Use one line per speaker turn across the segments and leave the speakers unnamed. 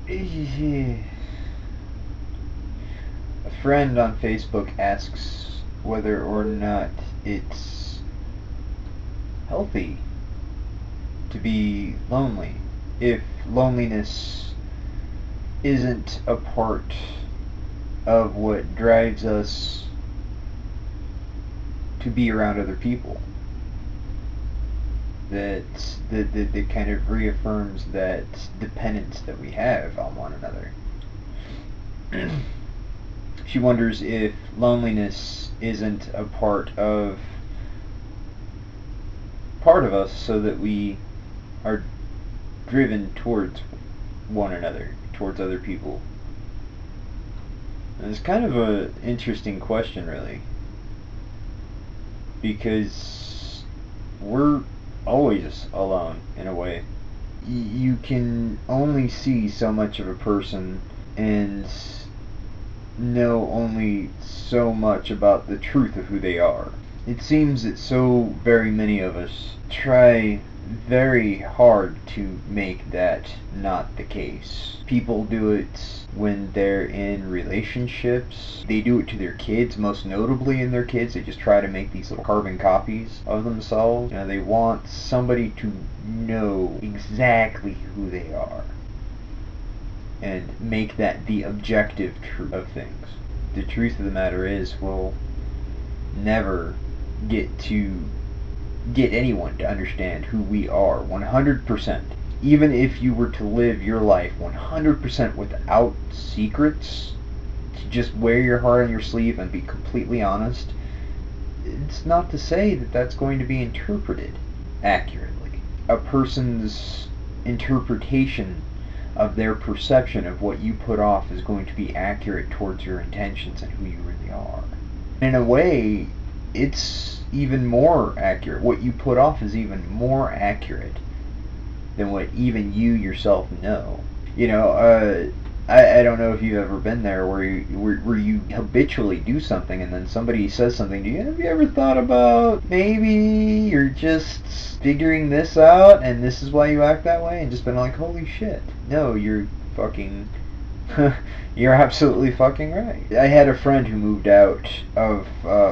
A friend on Facebook asks whether or not it's healthy to be lonely. If loneliness isn't a part of what drives us to be around other people, that kind of reaffirms that dependence that we have on one another. She wonders if loneliness isn't a part of us so that we are driven towards one another, towards other people. And it's kind of an interesting question, really, because we're always alone in a way. You can only see so much of a person and know only so much about the truth of who they are. It seems that so very many of us try very hard to make that not the case. People do it when they're in relationships. They do it to their kids, most notably in their kids. They just try to make these little carbon copies of themselves. They want somebody to know exactly who they are and make that the objective truth of things. The truth of the matter is, we'll never get anyone to understand who we are 100%. Even if you were to live your life 100% without secrets, to just wear your heart on your sleeve and be completely honest, it's not to say that that's going to be interpreted accurately. A person's interpretation of their perception of what you put off is going to be accurate towards your intentions and who you really are. In a way, it's even more accurate. What you put off is even more accurate than what even you yourself know. I don't know if you've ever been there where you habitually do something and then somebody says something to you. Have you ever thought about maybe you're just figuring this out and this is why you act that way, and just been like, holy shit. No, you're fucking you're absolutely fucking right. I had a friend who moved out of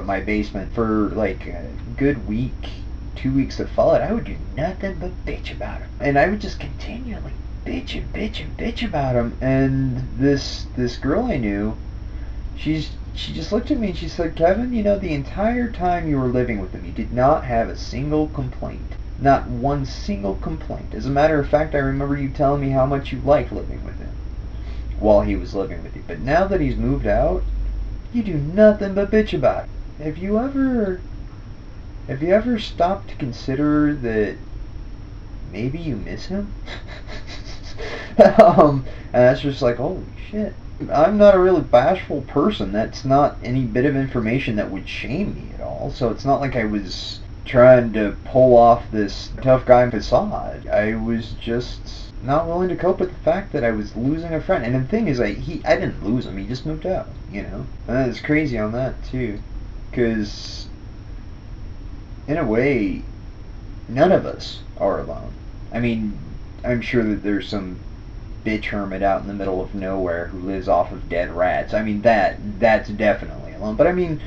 my basement for like a good week, 2 weeks that followed. I would do nothing but bitch about him, and I would just continually bitch and bitch and bitch about him. And this girl I knew, she just looked at me and she said, Kevin, the entire time you were living with him, you did not have a single complaint. Not one single complaint. As a matter of fact, I remember you telling me how much you liked living with him while he was living with you. But now that he's moved out, you do nothing but bitch about it. Have you ever stopped to consider that maybe you miss him? And that's just like, holy shit. I'm not a really bashful person. That's not any bit of information that would shame me at all. So it's not like I was trying to pull off this tough guy facade. I was just not willing to cope with the fact that I was losing a friend. And the thing is, I didn't lose him. He just moved out, And it's crazy on that, too. Because, in a way, none of us are alone. I mean, I'm sure that there's some bitch hermit out in the middle of nowhere who lives off of dead rats. I mean, that's definitely alone. But I mean,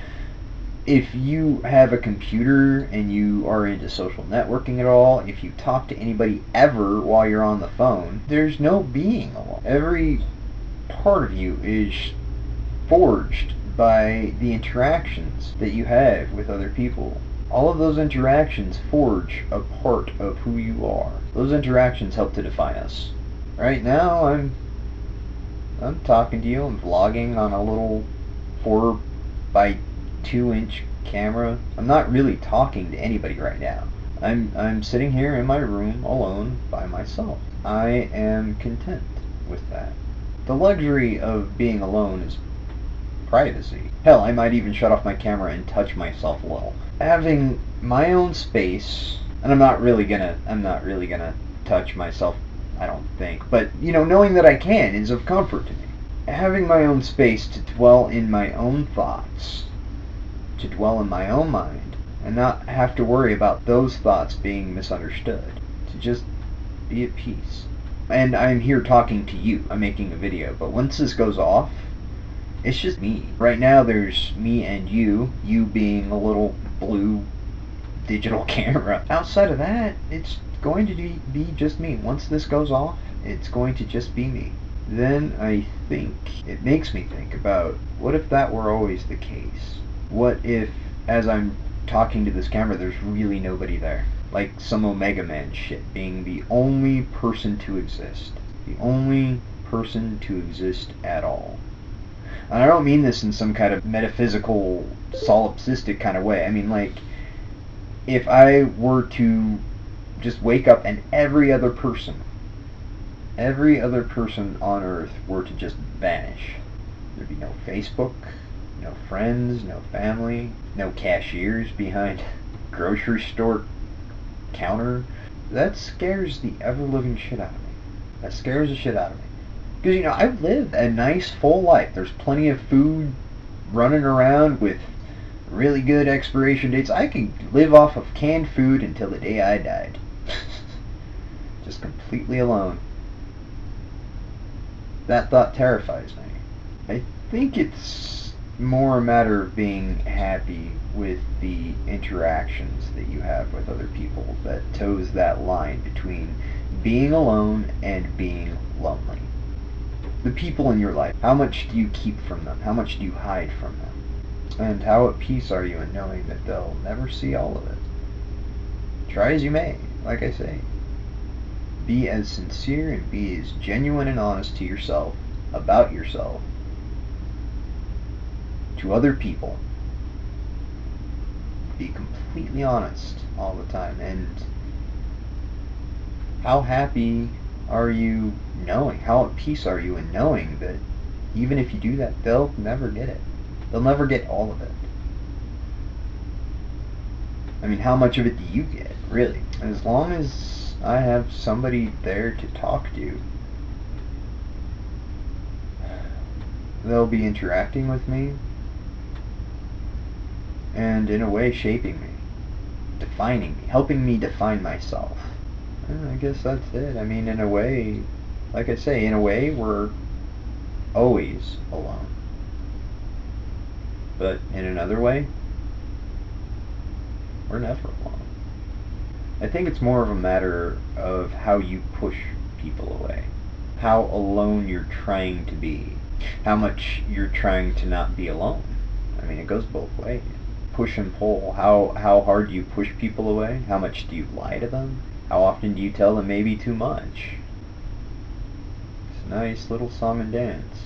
if you have a computer and you are into social networking at all, if you talk to anybody ever while you're on the phone, there's no being alone. Every part of you is forged by the interactions that you have with other people. All of those interactions forge a part of who you are. Those interactions help to define us. Right now, I'm talking to you. I'm vlogging on a little 4 by 2-inch camera. I'm not really talking to anybody right now. I'm sitting here in my room alone by myself. I am content with that. The luxury of being alone is privacy. Hell, I might even shut off my camera and touch myself a little. Having my own space, and I'm not really gonna touch myself, I don't think. But, knowing that I can is of comfort to me. Having my own space to dwell in my own thoughts, to dwell in my own mind, and not have to worry about those thoughts being misunderstood. To just be at peace. And I'm here talking to you. I'm making a video. But once this goes off, it's just me. Right now there's me and you being a little blue digital camera. Outside of that, it's going to be just me. Once this goes off, it's going to just be me. Then I think, it makes me think about, what if that were always the case? What if, as I'm talking to this camera, there's really nobody there? Like some Omega Man shit, being the only person to exist. The only person to exist at all. And I don't mean this in some kind of metaphysical, solipsistic kind of way. I mean, like, if I were to just wake up and every other person on Earth were to just vanish. There'd be no Facebook, no friends, no family, no cashiers behind grocery store counter. That scares the ever-living shit out of me. That scares the shit out of me. Because, you know, I live a nice, full life. There's plenty of food running around with really good expiration dates. I could live off of canned food until the day I died. Just completely alone. That thought terrifies me. I think it's more a matter of being happy with the interactions that you have with other people that toes that line between being alone and being lonely. The people in your life, how much do you keep from them? How much do you hide from them? And how at peace are you in knowing that they'll never see all of it? Try as you may, like I say. Be as sincere and be as genuine and honest to yourself, about yourself, to other people. Be completely honest all the time. And how happy are you knowing? How at peace are you in knowing that even if you do that, they'll never get it? They'll never get all of it. I mean, how much of it do you get, really? As long as I have somebody there to talk to, they'll be interacting with me and in a way shaping me, defining me, helping me define myself. And I guess that's it. I mean, in a way, like I say, in a way, we're always alone. But in another way, we're never alone. I think it's more of a matter of how you push people away. How alone you're trying to be. How much you're trying to not be alone. I mean, it goes both ways. Push and pull. How hard do you push people away? How much do you lie to them? How often do you tell them maybe too much? It's a nice little song and dance.